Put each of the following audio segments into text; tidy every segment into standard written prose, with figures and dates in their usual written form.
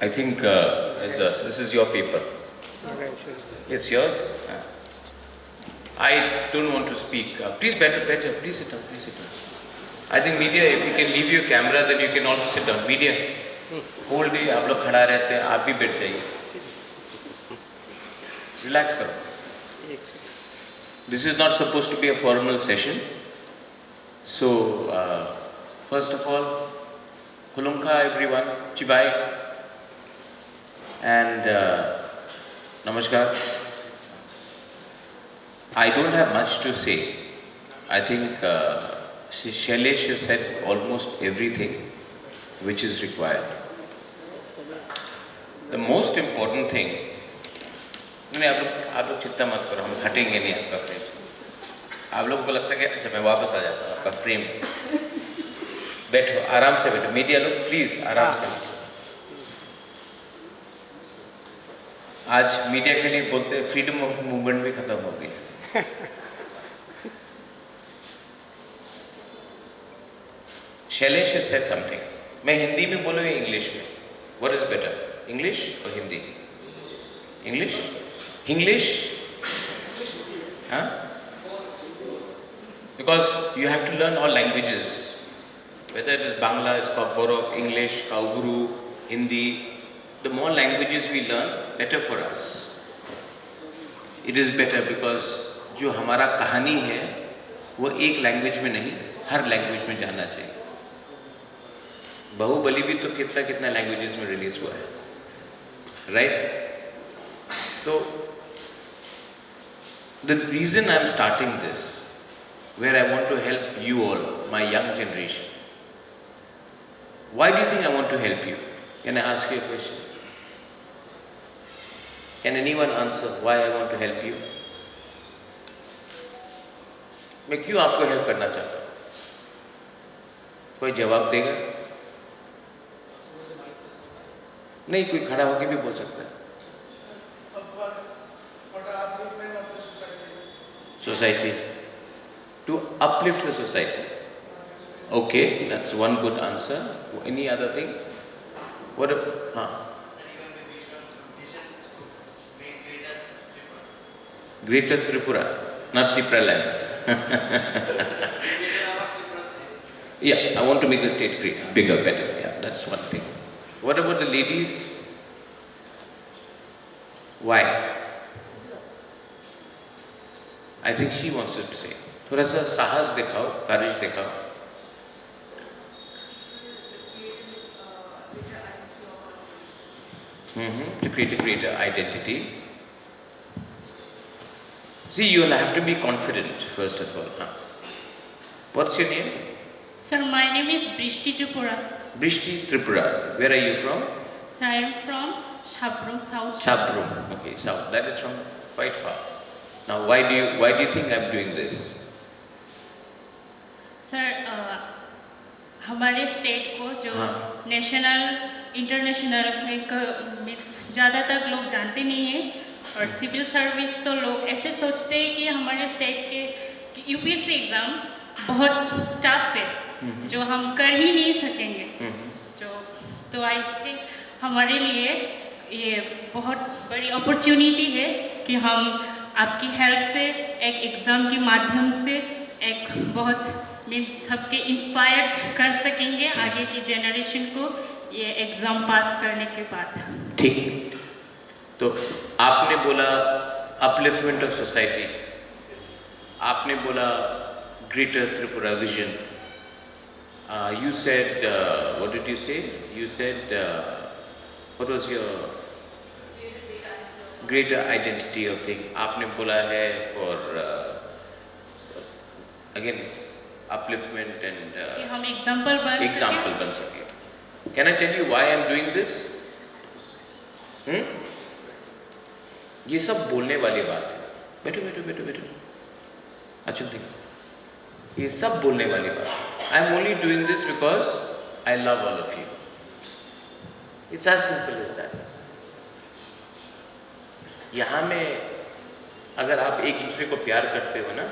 I think this is your paper. It's yours? I don't want to speak. Please better. Please sit down. Please sit down. I think media, if you can leave your camera, then you can also sit down. Media, whole day आप लोग खड़ा रहते हैं, आप भी बैठ जाइए. Relax करो. This is not supposed to be a formal session. So, first of all, Kulumka everyone, Chibai, and Namaskar. I don't have much to say. I think Shailesh has said almost everything which is required. The most important thing, नहीं आप लोग चिंता मत करो, हम हटेंगे नहीं आपका फ्रेम. आप लोगों को लगता है कि अच्छा मैं वापस आ जाता हूँ आपका फ्रेम. बैठो, आराम से बैठो. मीडिया लोग प्लीज आराम से. आज मीडिया के लिए बोलते हैं फ्रीडम ऑफ मूवमेंट भी खत्म हो गई. Shailesh has said something. मैं हिंदी में बोलूँ या इंग्लिश में? What is better? English or Hindi? English? English? Huh? Because you have to learn all languages. Whether it is Bangla, it's Borok, English, Kauguru, Hindi. The more languages we learn, better for us. It is better because जो हमारा कहानी है वो एक language में नहीं, हर language में जाना चाहिए. बाहुबली भी तो कितना लैंग्वेजेस में रिलीज हुआ है, राइट? तो the reason I am starting this, where I want to help you all, my young generation. Why do you think I want to help you? Can I ask you a question? Can anyone answer why I want to help you? मैं क्यों आपको help करना चाहता हूँ? कोई जवाब देगा? नहीं, कोई खड़ा होकर भी बोल सकता है. Society. To uplift the society. Okay, that's one good answer. Any other thing? What? Greater Tripura, not Tripura land. Yeah, I want to make the state bigger, better. Yeah, that's one thing. What about the ladies? Why? I think she wants to say. थोड़ा सा साहस दिखाओ, courage दिखाओ. To create a greater identity. See, you'll have to be confident first of all. What's your name? Sir, my name is Brishti Tripura. Brishti Tripura. Where are you from? Sir, I am from Shabrum, South. Shabrum. Okay, South. That is from quite far. Now, why do you think I'm doing this? Sir, हमारे state को जो national international में ज़्यादातर लोग जानते नहीं हैं, और सिविल सर्विस तो लोग ऐसे सोचते हैं कि हमारे स्टेट के यूपीएससी एग्ज़ाम बहुत टफ है, जो हम कर ही नहीं सकेंगे. तो आई थिंक हमारे लिए ये बहुत बड़ी अपॉर्चुनिटी है कि हम आपकी हेल्प से एक एग्ज़ाम के माध्यम से एक बहुत सबके इंस्पायर कर सकेंगे आगे की जनरेशन को ये एग्ज़ाम पास करने के बाद. ठीक. तो आपने बोला अपलिफ्टमेंट ऑफ सोसाइटी, आपने बोला greater Tripura vision. You said, what did you say? You said, what was your greater identity of thing? आपने बोला है for again upliftment and कि हम example बन सके. Can I tell you why I am doing this? ये सब बोलने वाली बात है. बैठो. अच्छा देखो, ये सब बोलने वाली बात है. I am only doing this because I love all of you. It's as simple as that. यहाँ में अगर आप एक दूसरे को प्यार करते हो ना,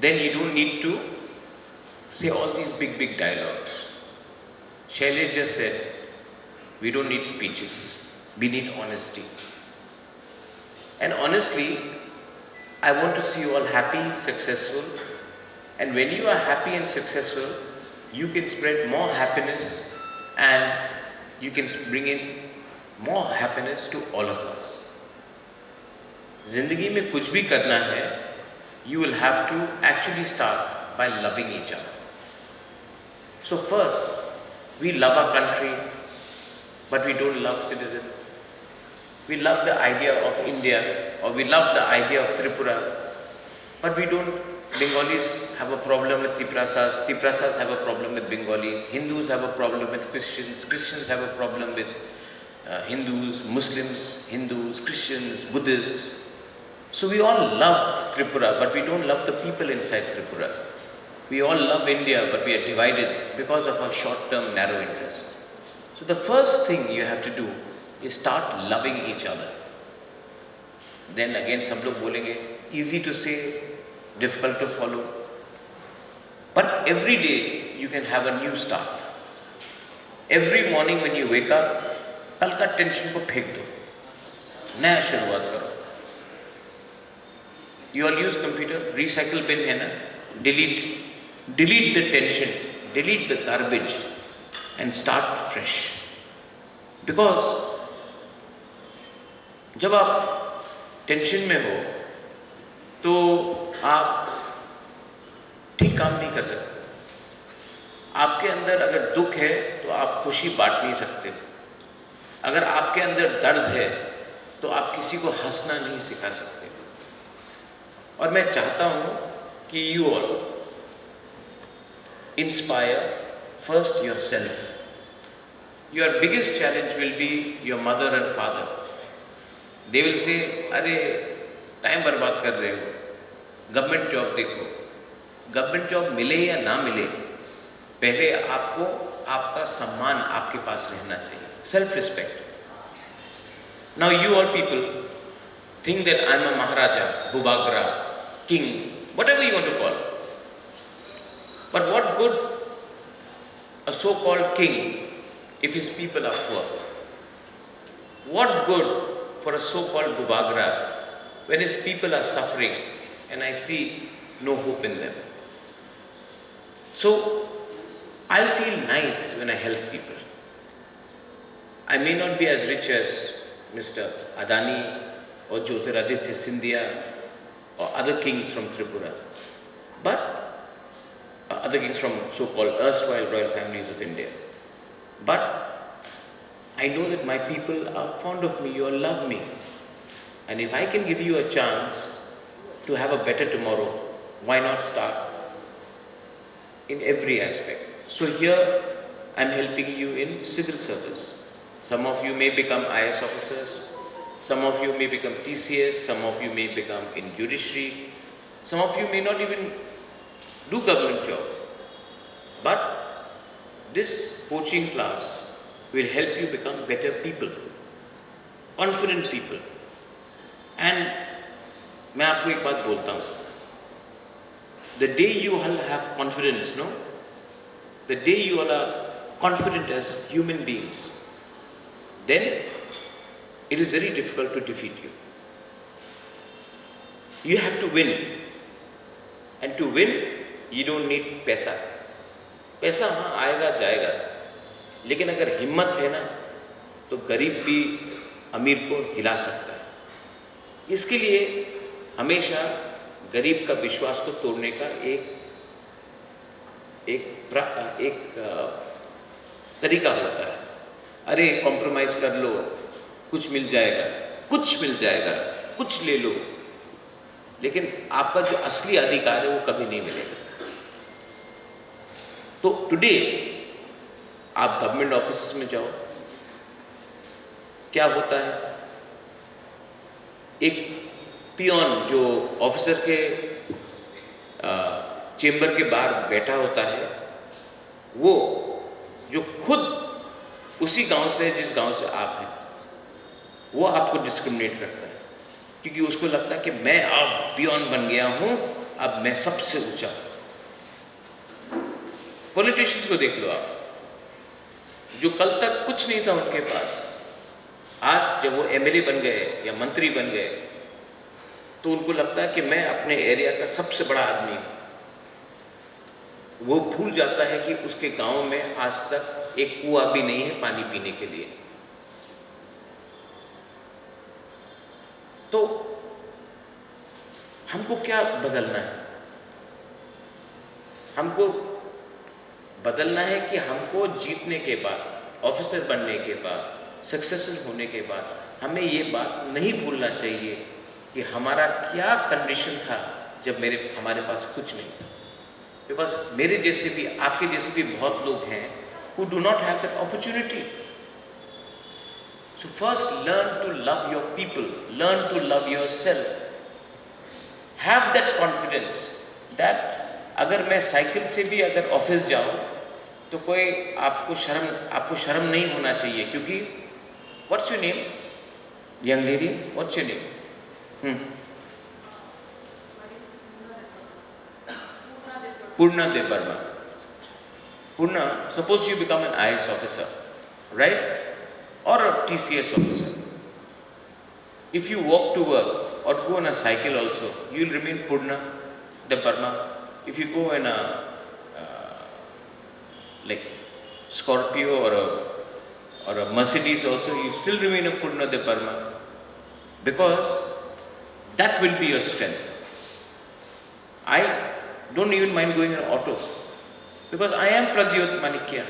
then you don't need to say all these big dialogues. Shailesh just said, We don't need speeches. We need honesty. And honestly, I want to see you all happy, successful. And when you are happy and successful, you can spread more happiness and you can bring in more happiness to all of us. जिंदगी में कुछ भी करना है, you will have to actually start by loving each other. So first, we love our country, but we don't love citizens. We love the idea of India, or we love the idea of Tripura, but we don't. Bengalis have a problem with Tiprasas, Tiprasas have a problem with Bengalis, Hindus have a problem with Christians, Christians have a problem with Hindus, Muslims, Hindus, Christians, Buddhists. So we all love Tripura, but we don't love the people inside Tripura. We all love India, but we are divided because of our short-term narrow interests. So the first thing you have to do is start loving each other. Then again, सब लोग बोलेंगे, easy to say, difficult to follow. But every day you can have a new start. Every morning when you wake up, कल का tension को फेंक दो, नया शुरुआत करो. You all use computer, recycle bin है ना? Delete the tension, delete the garbage, and start fresh. Because जब आप टेंशन में हो, तो आप ठीक काम नहीं कर सकते. आपके अंदर अगर दुख है तो आप खुशी बांट नहीं सकते. अगर आपके अंदर दर्द है तो आप किसी को हंसना नहीं सिखा सकते. और मैं चाहता हूं कि you all inspire first yourself. Your biggest challenge will be your mother and father. They will say, अरे टाइम बर्बाद कर रहे हो, गवर्नमेंट जॉब देखो. गवर्नमेंट जॉब मिले या ना मिले, पहले आपको आपका सम्मान आपके पास रहना चाहिए. Self respect. Now you all people think that I am a Maharaja, Bhubagra, king, whatever you want to call. But what good a so-called king if his people are poor? What good for a so-called Bhubagra when his people are suffering and I see no hope in them? So, I feel nice when I help people. I may not be as rich as Mr. Adani or Jyotiraditya Scindia or other kings from Tripura, but other kings from so-called erstwhile royal families of India. But I know that my people are fond of me, you all love me. And if I can give you a chance to have a better tomorrow, why not start in every aspect? So here I'm helping you in civil service. Some of you may become IS officers, some of you may become TCS, some of you may become in judiciary, some of you may not even do government job. But this coaching class will help you become better people, confident people. And मैं आपको एक बात बोलता हूँ, the day you all have confidence, no? The day you all are confident as human beings, then it is very difficult to defeat you. You have to win. And to win, you don't need पैसा. पैसा हाँ आएगा जाएगा, लेकिन अगर हिम्मत है ना, तो गरीब भी अमीर को हिला सकता है. इसके लिए हमेशा गरीब का विश्वास को तोड़ने का एक तरीका होता है. अरे कॉम्प्रोमाइज कर लो, कुछ मिल जाएगा, कुछ ले लो, लेकिन आपका जो असली अधिकार है वो कभी नहीं मिलेगा. तो टुडे आप गवर्नमेंट ऑफिसेस में जाओ, क्या होता है, एक पियोन जो ऑफिसर के चेंबर के बाहर बैठा होता है, वो जो खुद उसी गांव से जिस गांव से आप हैं, वो आपको डिस्क्रिमिनेट करता है, क्योंकि उसको लगता है कि मैं अब पियोन बन गया हूं, अब मैं सबसे ऊंचा. पॉलिटिशियंस को देख लो आप, जो कल तक कुछ नहीं था उनके पास, आज जब वो एमएलए बन गए या मंत्री बन गए तो उनको लगता है कि मैं अपने एरिया का सबसे बड़ा आदमी हूं। वो भूल जाता है कि उसके गांव में आज तक एक कुआं भी नहीं है पानी पीने के लिए। तो हमको क्या बदलना है? हमको बदलना है कि हमको जीतने के बाद, ऑफिसर बनने के बाद, सक्सेसफुल होने के बाद हमें ये बात नहीं भूलना चाहिए कि हमारा क्या कंडीशन था जब हमारे पास कुछ नहीं था। बिकॉज मेरे जैसे भी, आपके जैसे भी बहुत लोग हैं who do not have that opportunity. So first learn to love your people, learn to love yourself. Have that confidence that अगर मैं साइकिल से भी अगर ऑफिस जाऊं तो कोई आपको शर्म नहीं होना चाहिए, क्योंकि what's your name young lady, what's your name? Purna Debarma. Purna, suppose you become an IAS officer, right? Or a TCS officer. If you walk to work or go on a cycle also, you will remain Purna Debarma. If you go in a like Scorpio or a Mercedes also, you still remain a Purna Debarma, because that will be your strength. I don't even mind going in auto because I am Pradyot Manikya.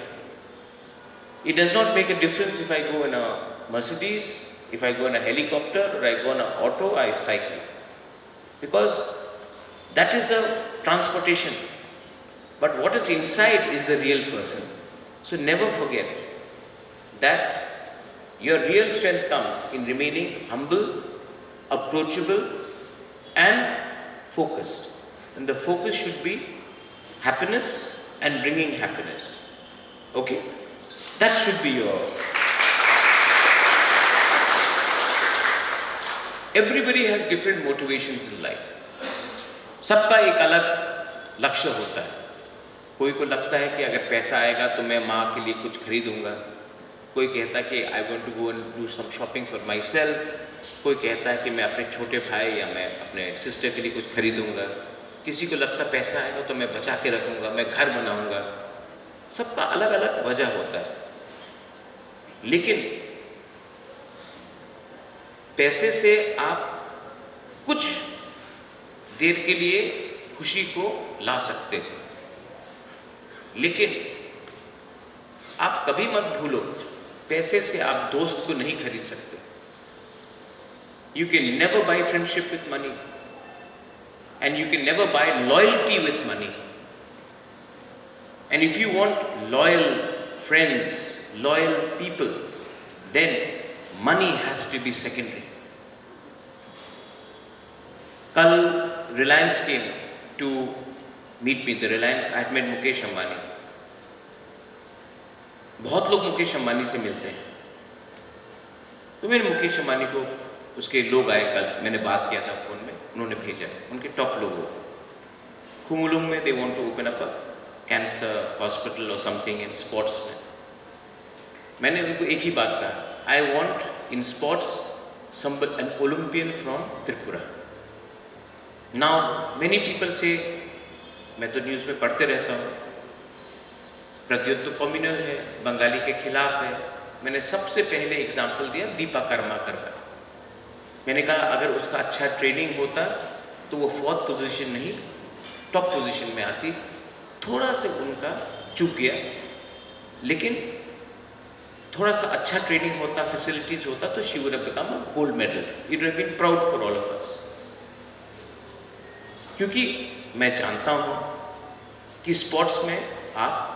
It does not make a difference if I go in a Mercedes, if I go in a helicopter, or I go in an auto, I cycle, because that is a transportation, but what is inside is the real person. So never forget that your real strength comes in remaining humble, approachable and focused. And the focus should be happiness and bringing happiness. Okay? That should be your... Everybody has different motivations in life. सबका एक अलग लक्ष्य होता है। कोई को लगता है कि अगर पैसा आएगा तो मैं माँ के लिए कुछ खरीदूंगा। कोई कहता है कि I want to go and do some shopping for myself. कोई कहता है कि मैं अपने छोटे भाई या मैं अपने सिस्टर के लिए कुछ खरीदूंगा। किसी को लगता है पैसा आएगा तो मैं बचा के रखूंगा, मैं घर बनाऊंगा। सबका अलग अलग वजह होता है, लेकिन पैसे से आप कुछ देर के लिए खुशी को ला सकते हो, लेकिन आप कभी मत भूलो, पैसे से आप दोस्त को नहीं खरीद सकते। You can never buy friendship with money. And you can never buy loyalty with money. And if you want loyal friends, loyal people, then money has to be secondary. Kal Reliance came to meet me. The Reliance, I had met Mukesh Ambani. बहुत लोग मुकेश अंबानी से मिलते हैं, तो मैंने मुकेश अंबानी को, उसके लोग आए कल, मैंने बात किया था फोन में, उन्होंने भेजा, उनके टॉप लोगों को खुमुलुंग में they want to open up a cancer hospital और समथिंग इन स्पोर्ट्स में। मैंने उनको एक ही बात कहा, I want in sports an Olympian from Tripura. Now many people say, मैं तो न्यूज़ में पढ़ते रहता हूँ, प्रद्योत तो कम्युनल है, बंगाली के खिलाफ है। मैंने सबसे पहले एग्जाम्पल दिया दीपा कर्माकर का। मैंने कहा अगर उसका अच्छा ट्रेनिंग होता तो वो 4th पोजीशन नहीं टॉप पोजीशन में आती। थोड़ा सा उनका चूक गया, लेकिन थोड़ा सा अच्छा ट्रेनिंग होता, फैसिलिटीज होता तो she would have become a gold medal. It would have been proud for all of us. क्योंकि मैं जानता हूँ कि स्पोर्ट्स में आप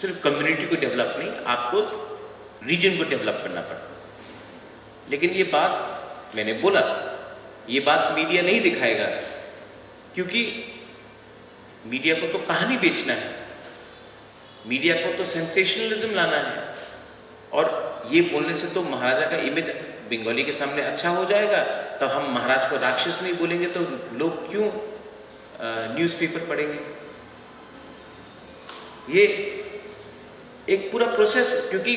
सिर्फ कम्युनिटी को डेवलप नहीं, आपको रीजन को डेवलप करना पड़ता है। लेकिन ये बात मैंने बोला, ये बात मीडिया नहीं दिखाएगा, क्योंकि मीडिया को तो कहानी बेचना है, मीडिया को तो सेंसेशनलिज्म लाना है। और ये बोलने से तो महाराजा का इमेज बंगाली के सामने अच्छा हो जाएगा, तब हम महाराज को राक्षस नहीं बोलेंगे तो लोग क्यों न्यूज़पेपर पढ़ेंगे। ये एक पूरा प्रोसेस, क्योंकि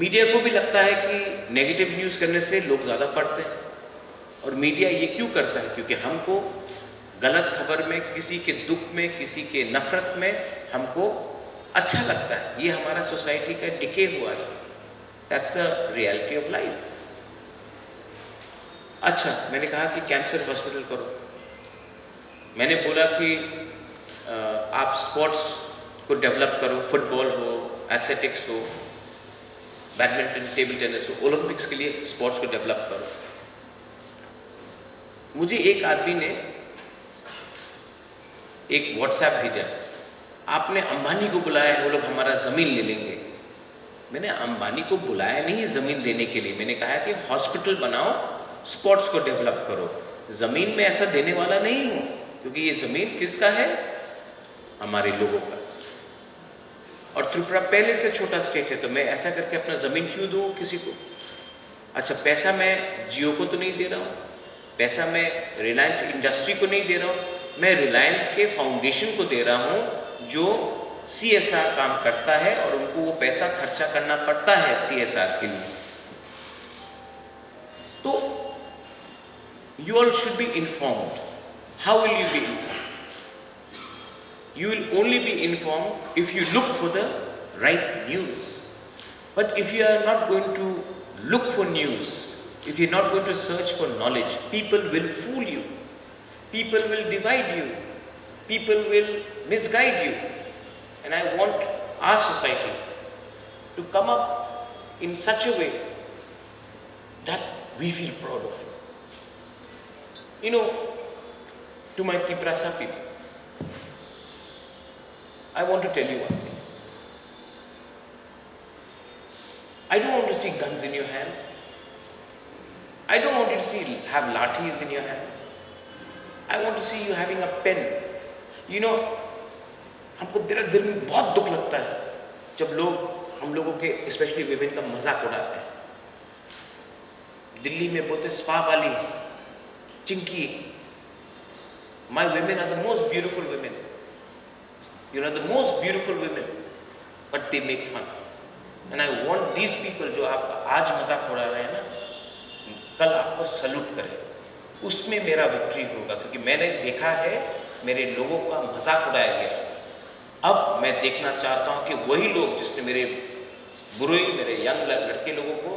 मीडिया को भी लगता है कि नेगेटिव न्यूज़ करने से लोग ज़्यादा पढ़ते हैं। और मीडिया ये क्यों करता है? क्योंकि हमको गलत खबर में, किसी के दुख में, किसी के नफरत में हमको अच्छा लगता है। ये हमारा सोसाइटी का डिके हुआ है। That's the reality of life. अच्छा, मैंने कहा कि कैंसर हॉस्पिटल करो। मैंने बोला कि आप स्पोर्ट्स को डेवलप करो, फुटबॉल हो, एथलेटिक्स हो, बैडमिंटन, टेबल टेनिस हो, ओलंपिक्स के लिए स्पोर्ट्स को डेवलप करो। मुझे एक आदमी ने एक व्हाट्सएप भेजा, आपने अंबानी को बुलाया है, वो लोग हमारा ज़मीन ले लेंगे। मैंने अंबानी को बुलाया नहीं ज़मीन देने के लिए, मैंने कहा कि हॉस्पिटल बनाओ, स्पोर्ट्स को डेवलप करो। ज़मीन में ऐसा देने वाला नहीं हूँ, क्योंकि ये ज़मीन किसका है? हमारे लोगों का। और त्रिपुरा पहले से छोटा स्टेट है, तो मैं ऐसा करके अपना ज़मीन क्यों दूँ किसी को? अच्छा, पैसा मैं जियो को तो नहीं दे रहा हूँ, पैसा मैं रिलायंस इंडस्ट्री को नहीं दे रहा हूँ, मैं रिलायंस के फाउंडेशन को दे रहा हूँ जो CSR काम करता है, और उनको वो पैसा खर्चा करना पड़ता है CSR के लिए। तो you all should be informed. How will you be informed? You will only be informed if you look for the right news. But if you are not going to look for news, if you're not going to search for knowledge, people will fool you. People will divide you. People will misguide you. And I want our society to come up in such a way that we feel proud of it. You know, to my Tiprasa people, I want to tell you one thing. I don't want to see guns in your hand. I don't want you to see have lathis in your hand. I want to see you having a pen. You know, हमको मेरा दिल में बहुत दुख लगता है जब लोग हम लोगों के स्पेशली विमेन का मजाक उड़ाते हैं। दिल्ली में बोलते स्पा वाली, Chinki. My women are the most beautiful women. You know, the most beautiful women, but they make fun. And I want these people जो आप आज मजाक उड़ा रहे हैं ना, कल आपको सल्यूट करें। उसमें मेरा विक्ट्री होगा, क्योंकि मैंने देखा है मेरे लोगों का मजाक उड़ाया गया। अब मैं देखना चाहता हूं कि वही लोग जिसने मेरे बुरे, मेरे यंग लड़के लोगों को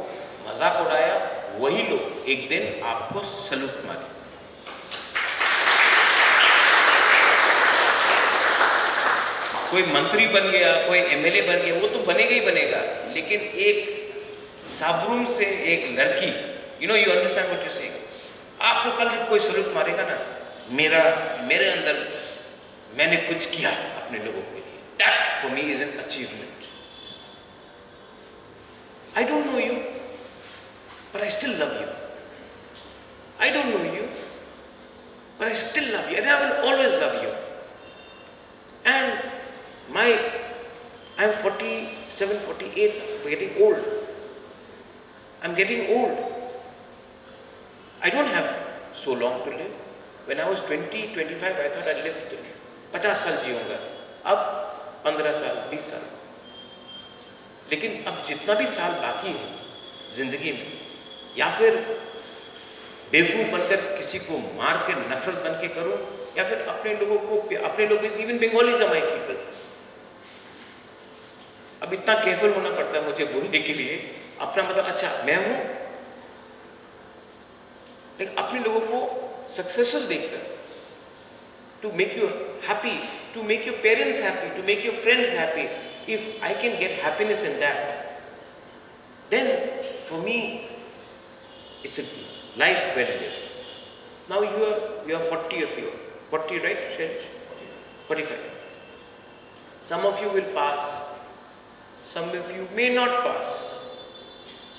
मजाक उड़ाया, वही लोग एक दिन आपको सल्यूट मारे। कोई मंत्री बन गया, कोई MLA बन गया, वो तो बनेगा ही बनेगा, लेकिन एक साबरूम से एक लड़की, you understand what you saying, आपको कल कोई सल्यूट मारेगा ना, मेरे अंदर मैंने कुछ किया अपने लोगों के लिए, that for me is an achievement. I don't know you, but I still love you. I don't know you, but I still love you, and I will always love you. And I'm 47, 48, I'm getting old. I'm getting old. I don't have so long to live. When I was 20, 25, I thought I lived 50 साल जीऊंगा। अब 15 साल, 20 साल। लेकिन अब जितना भी साल बाकी है जिंदगी में, या फिर बेवकूफ बनकर किसी को मार के नफरत बन के करूं, या फिर अपने लोगों even Bengalis are my people. अब इतना केयरफुल होना पड़ता है मुझे बोलने के लिए, अपना मतलब अच्छा मैं हूं, लेकिन अपने लोगों को सक्सेसफुल देखकर, to make you happy, to make your parents happy, to make your friends happy, if I can get happiness in that, then for me it's a life well lived. Now you are 40 of you, 40 right, Shailesh? 45. Some of you will pass, some of you may not pass,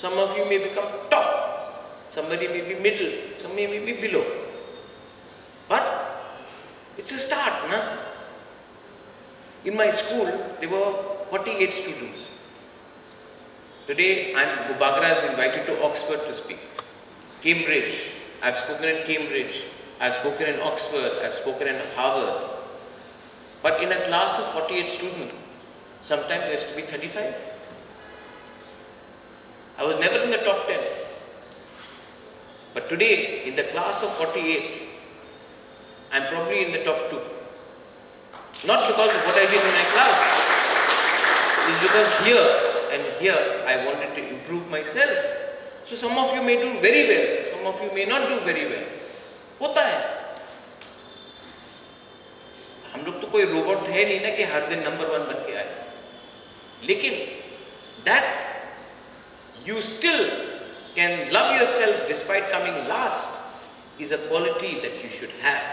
some of you may become top, somebody may be middle, some may be below, but it's a start, na? In my school there were 48 students. Today Bagra is invited to Oxford to speak. Cambridge, I've spoken in Cambridge, I've spoken in Oxford, I've spoken in Harvard. But in a class of 48 students, Sometimes there used to be 35. I was never in the top 10. But today, in the class of 48, I'm probably in the top 2. Not because of what I did in my class. It's because here and here I wanted to improve myself. So some of you may do very well, some of you may not do very well. होता है. हम लोग तो कोई robot है नहीं ना कि हर दिन नंबर 1 बन के आए. लेकिन that you still can love yourself despite coming last is a quality that you should have.